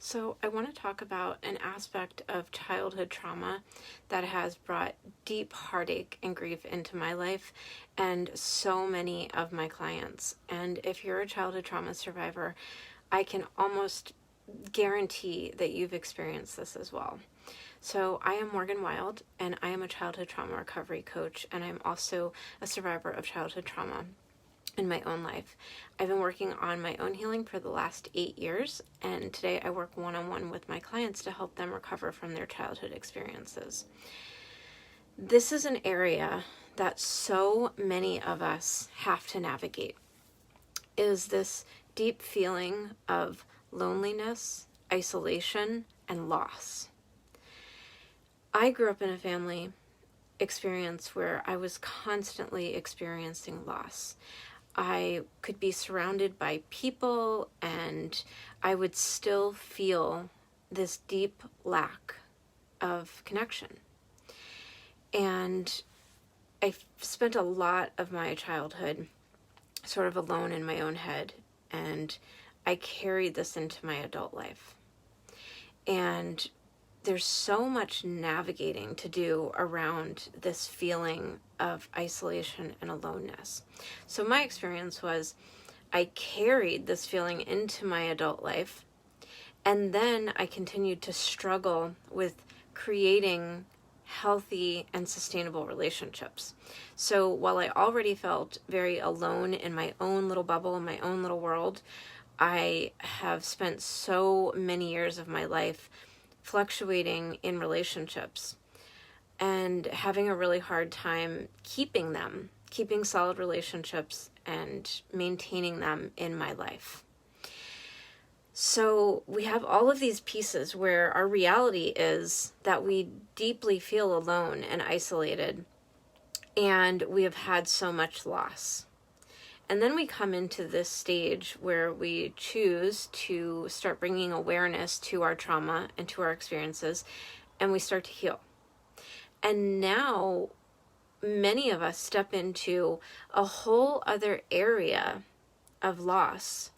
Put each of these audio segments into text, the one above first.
So I want to talk about an aspect of childhood trauma that has brought deep heartache and grief into my life and so many of my clients. And if you're a childhood trauma survivor, I can almost guarantee that you've experienced this as well. So I am Morgan Wild, and I am a childhood trauma recovery coach, and I'm also a survivor of childhood trauma in my own life. I've been working on my own healing for the last 8 years, and today I work one-on-one with my clients to help them recover from their childhood experiences. This is an area that so many of us have to navigate, is this deep feeling of loneliness, isolation, and loss. I grew up in a family experience where I was constantly experiencing loss. I could be surrounded by people and I would still feel this deep lack of connection. And I spent a lot of my childhood sort of alone in my own head, and I carried this into my adult life. And there's so much navigating to do around this feeling of isolation and aloneness. So my experience was I carried this feeling into my adult life, and then I continued to struggle with creating healthy and sustainable relationships. So while I already felt very alone in my own little bubble, in my own little world, I have spent so many years of my life fluctuating in relationships and having a really hard time keeping solid relationships and maintaining them in my life. So we have all of these pieces where our reality is that we deeply feel alone and isolated, and we have had so much loss. And then we come into this stage where we choose to start bringing awareness to our trauma and to our experiences, and we start to heal. And now many of us step into a whole other area of loss,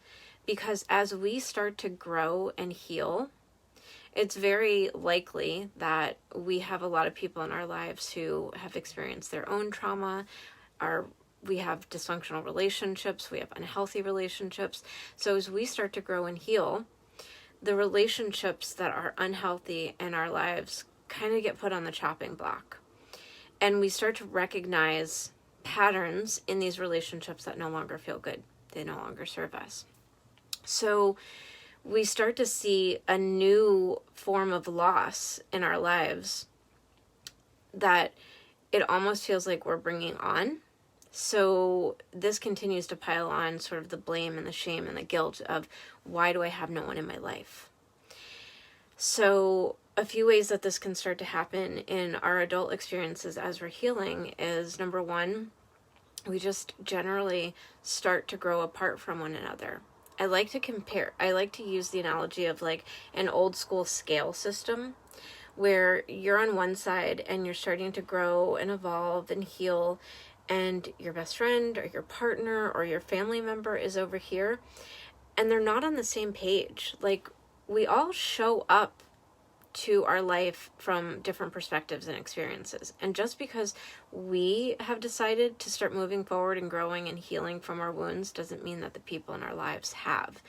because as we start to grow and heal, it's very likely that we have a lot of people in our lives who have experienced their own trauma, we have dysfunctional relationships, we have unhealthy relationships. So as we start to grow and heal, the relationships that are unhealthy in our lives kind of get put on the chopping block. And we start to recognize patterns in these relationships that no longer feel good. They no longer serve us. So we start to see a new form of loss in our lives that it almost feels like we're bringing on. So this continues to pile on sort of the blame and the shame and the guilt of, why do I have no one in my life? So a few ways that this can start to happen in our adult experiences as we're healing is, number one, we just generally start to grow apart from one another. I like to use the analogy of like an old school scale system where you're on one side and you're starting to grow and evolve and heal, and your best friend or your partner or your family member is over here, and they're not on the same page. Like, we all show up to our life from different perspectives and experiences. And just because we have decided to start moving forward and growing and healing from our wounds doesn't mean that the people in our lives have.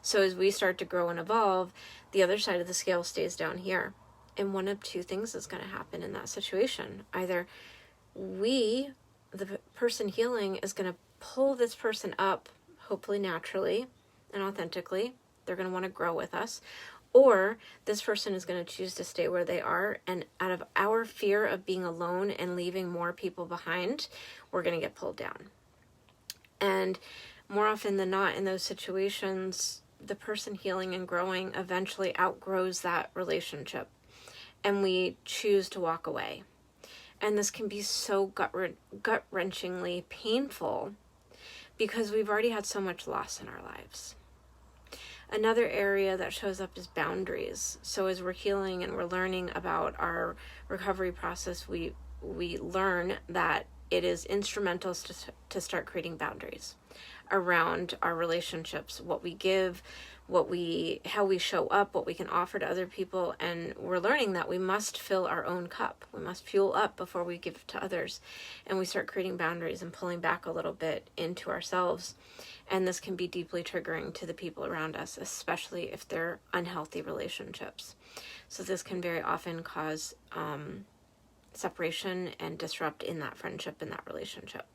So as we start to grow and evolve, the other side of the scale stays down here. And one of two things is going to happen in that situation. Either the person healing, is going to pull this person up, hopefully naturally and authentically. They're going to want to grow with us. Or this person is going to choose to stay where they are, and out of our fear of being alone and leaving more people behind, we're going to get pulled down. And more often than not, in those situations, the person healing and growing eventually outgrows that relationship, and we choose to walk away. And this can be so gut-wrenchingly painful because we've already had so much loss in our lives. Another area that shows up is boundaries. So as we're healing and we're learning about our recovery process, we learn that it is instrumental to start creating boundaries around our relationships, what we give, how we show up, what we can offer to other people. And we're learning that we must fill our own cup. We must fuel up before we give to others. And we start creating boundaries and pulling back a little bit into ourselves. And this can be deeply triggering to the people around us, especially if they're unhealthy relationships. So this can very often cause separation and disrupt in that friendship, in that relationship.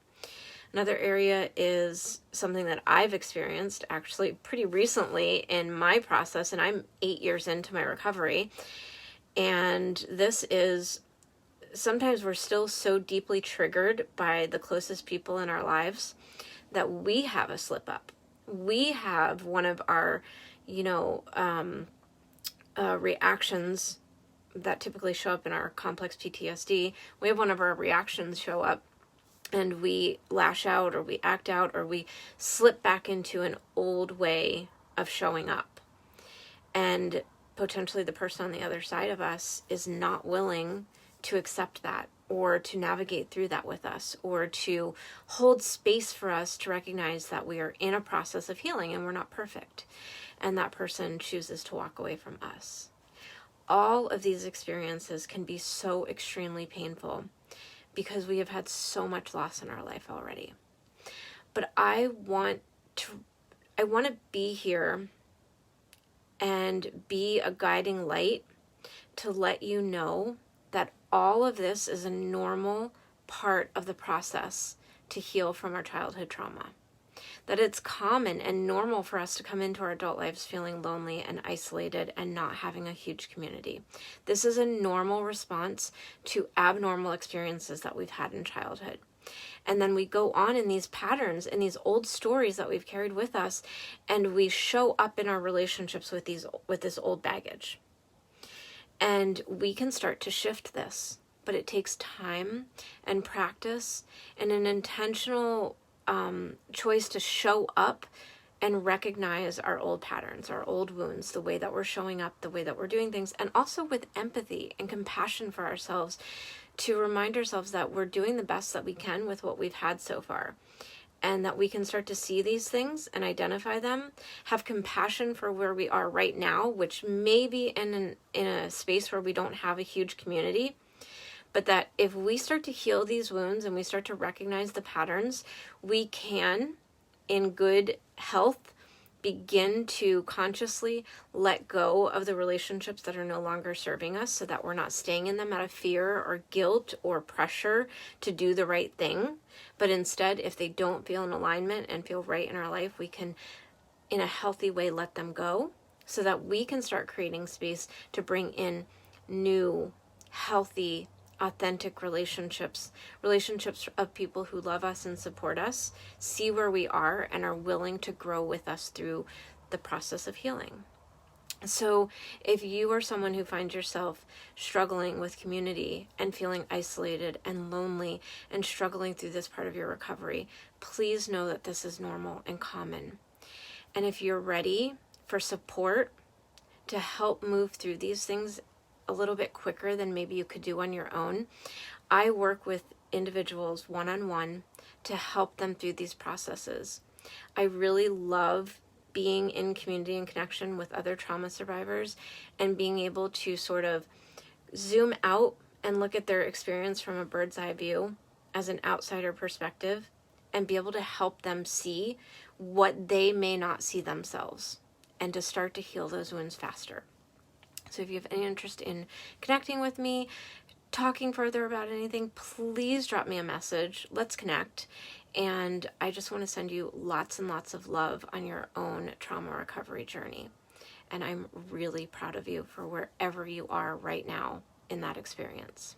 Another area is something that I've experienced actually pretty recently in my process, and I'm 8 years into my recovery. And this is, sometimes we're still so deeply triggered by the closest people in our lives that we have a slip up. We have one of our, reactions that typically show up in our complex PTSD. We have one of our reactions show up, and we lash out, or we act out, or we slip back into an old way of showing up. And potentially the person on the other side of us is not willing to accept that, or to navigate through that with us, or to hold space for us to recognize that we are in a process of healing and we're not perfect. And that person chooses to walk away from us. All of these experiences can be so extremely painful, because we have had so much loss in our life already. But I want to be here and be a guiding light to let you know that all of this is a normal part of the process to heal from our childhood trauma. That it's common and normal for us to come into our adult lives feeling lonely and isolated and not having a huge community. This is a normal response to abnormal experiences that we've had in childhood. And then we go on in these patterns and these old stories that we've carried with us, and we show up in our relationships with this old baggage. And we can start to shift this, but it takes time and practice and an intentional choice to show up and recognize our old patterns, our old wounds, the way that we're showing up, the way that we're doing things, and also with empathy and compassion for ourselves, to remind ourselves that we're doing the best that we can with what we've had so far, and that we can start to see these things and identify them, have compassion for where we are right now, which may be in a space where we don't have a huge community. But that if we start to heal these wounds and we start to recognize the patterns, we can, in good health, begin to consciously let go of the relationships that are no longer serving us, so that we're not staying in them out of fear or guilt or pressure to do the right thing. But instead, if they don't feel in alignment and feel right in our life, we can, in a healthy way, let them go, so that we can start creating space to bring in new, healthy, authentic relationships of people who love us and support us, see where we are, and are willing to grow with us through the process of healing. So if you are someone who finds yourself struggling with community and feeling isolated and lonely and struggling through this part of your recovery, please know that this is normal and common. And if you're ready for support to help move through these things a little bit quicker than maybe you could do on your own, I work with individuals one-on-one to help them through these processes. I really love being in community and connection with other trauma survivors and being able to sort of zoom out and look at their experience from a bird's eye view as an outsider perspective, and be able to help them see what they may not see themselves, and to start to heal those wounds faster. So if you have any interest in connecting with me, talking further about anything, please drop me a message. Let's connect. And I just want to send you lots and lots of love on your own trauma recovery journey. And I'm really proud of you for wherever you are right now in that experience.